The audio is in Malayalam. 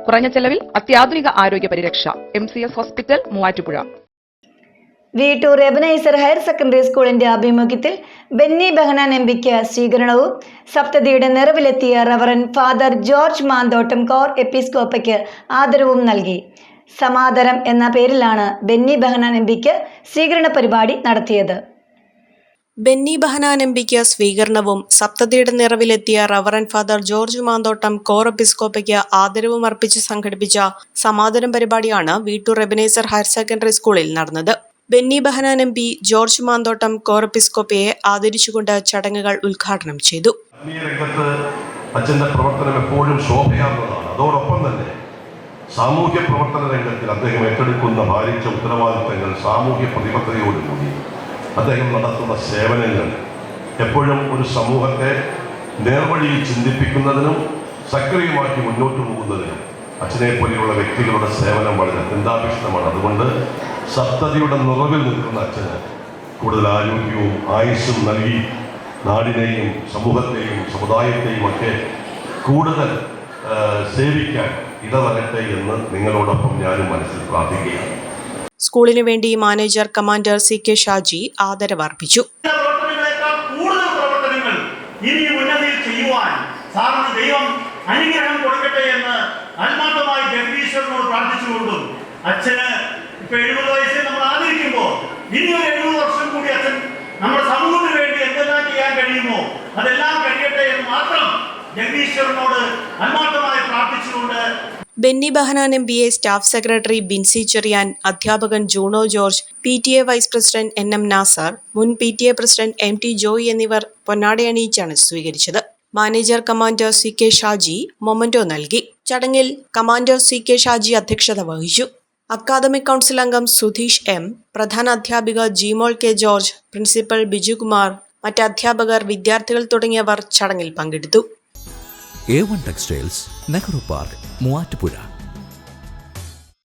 കുറഞ്ഞ ചെലവിൽ അത്യാധുനിക ആരോഗ്യ പരിരക്ഷ. MCS hospital, Muvattupuzha. Veettoor Ebenezer higher secondary സ്കൂളിന്റെ ആഭിമുഖ്യത്തിൽ ബെന്നി ബെഹനാൻ എംപിക്ക് സ്വീകരണവും സപ്തതിയുടെ നിറവിലെത്തിയ reverend father George Manthottam cor എപ്പിസ്കോപ്പയ്ക്ക് ആദരവും നൽകി. സമാദരം എന്ന പേരിലാണ് ബെന്നി ബെഹനാൻ എംപിക്ക് സ്വീകരണ പരിപാടി നടത്തിയത്. ബെന്നി ബെഹനാൻ എംപിക്ക് സ്വീകരണവും സപ്തതിയുടെ നിറവിലെത്തിയ reverend father George Manthottam cor എപ്പിസ്കോപ്പയ്ക്ക് ആദരവും അർപ്പിച്ച് സംഘടിപ്പിച്ച സമാദരം പരിപാടിയാണ് വീട്ടൂർ എബനൈസർ ഹയർ സെക്കൻഡറി സ്കൂളിൽ നടന്നത്. Benny Behanan MP George Manthottam core എപ്പിസ്കോപ്പയെ ആദരിച്ചുകൊണ്ട് ചടങ്ങുകൾ ഉദ്ഘാടനം ചെയ്തു. അച്ഛന്റെ പ്രവർത്തനം എപ്പോഴും ശോഭയാർന്നതാണ്. അതോടൊപ്പം തന്നെ സാമൂഹ്യ പ്രവർത്തന രംഗത്തിൽ അദ്ദേഹം ഏറ്റെടുക്കുന്ന ഭാരിച്ച ഉത്തരവാദിത്തങ്ങൾ, സാമൂഹ്യ പ്രതിബദ്ധതയോടുകൂടി അദ്ദേഹം നടത്തുന്ന സേവനങ്ങൾ എപ്പോഴും ഒരു സമൂഹത്തെ നേർവഴിയിൽ ചിന്തിപ്പിക്കുന്നതിനും സക്രിയമാക്കി മുന്നോട്ട് പോകുന്നതിനും അച്ഛനെ പോലെയുള്ള വ്യക്തികളുടെ സേവനം വളരെ അത്യന്താപേക്ഷിതമാണ്. അതുകൊണ്ട് സപ്തതിയുടെ നിറവിൽ നിൽക്കുന്ന അച്ഛന് കൂടുതൽ ആരോഗ്യവും ആയുസ്സും നൽകി നാടിനെയും സമൂഹത്തെയും സമുദായത്തെയും ഒക്കെ കൂടുതൽ സേവിക്കാൻ ഇടവരട്ടെ എന്ന് നിങ്ങളോടൊപ്പം ഞാനും മനസ്സിൽ പ്രാർത്ഥിക്കുകയാണ്. സ്കൂളിനു വേണ്ടി മാനേജർ കമാൻഡർ CK ഷാജി ആദരവ് അർപ്പിച്ചു. അനുഗ്രഹം കൊടുക്കട്ടെ എന്ന് ആത്മാർത്ഥമായി ജഗദീശ്വരനോട് പ്രാർത്ഥിച്ചുകൊണ്ടും അച്ഛന് ഇപ്പൊ 70 വയസ്സിൽ നമ്മൾ ആദരിക്കുമ്പോൾ ഇനി ഒരു 70 വർഷം കൂടി അച്ഛൻ നമ്മുടെ സമൂഹത്തിന് വേണ്ടി എന്തെല്ലാം ചെയ്യാൻ കഴിയുമോ അതെല്ലാം കഴിയട്ടെ എന്ന് മാത്രം ജഗദീശ്വരനോട് ആത്മാർത്ഥമായി പ്രാർത്ഥിച്ചുകൊണ്ട് ബെന്നി ബെഹനാൻ എംപിയെ സ്റ്റാഫ് സെക്രട്ടറി ബിൻസി ചെറിയാൻ, അധ്യാപകൻ Juno George, PTA vice president NM Nazar, മുൻ PTA പ്രസിഡന്റ് MT ജോയ് എന്നിവർ പൊന്നാടയണിയിച്ചാണ് സ്വീകരിച്ചത്. Manager commander CK Shaji memento നൽകി. ചടങ്ങിൽ കമാൻഡർ CK ഷാജി അധ്യക്ഷത വഹിച്ചു. അക്കാദമിക് കൗൺസിൽ അംഗം സുധീഷ് M, പ്രധാന അധ്യാപിക Jimol K George, principal Bijukumar, മറ്റ് അധ്യാപകർ, വിദ്യാർത്ഥികൾ തുടങ്ങിയവർ ചടങ്ങിൽ പങ്കെടുത്തു. A1 textiles, Nehru park, Muvattupuzha.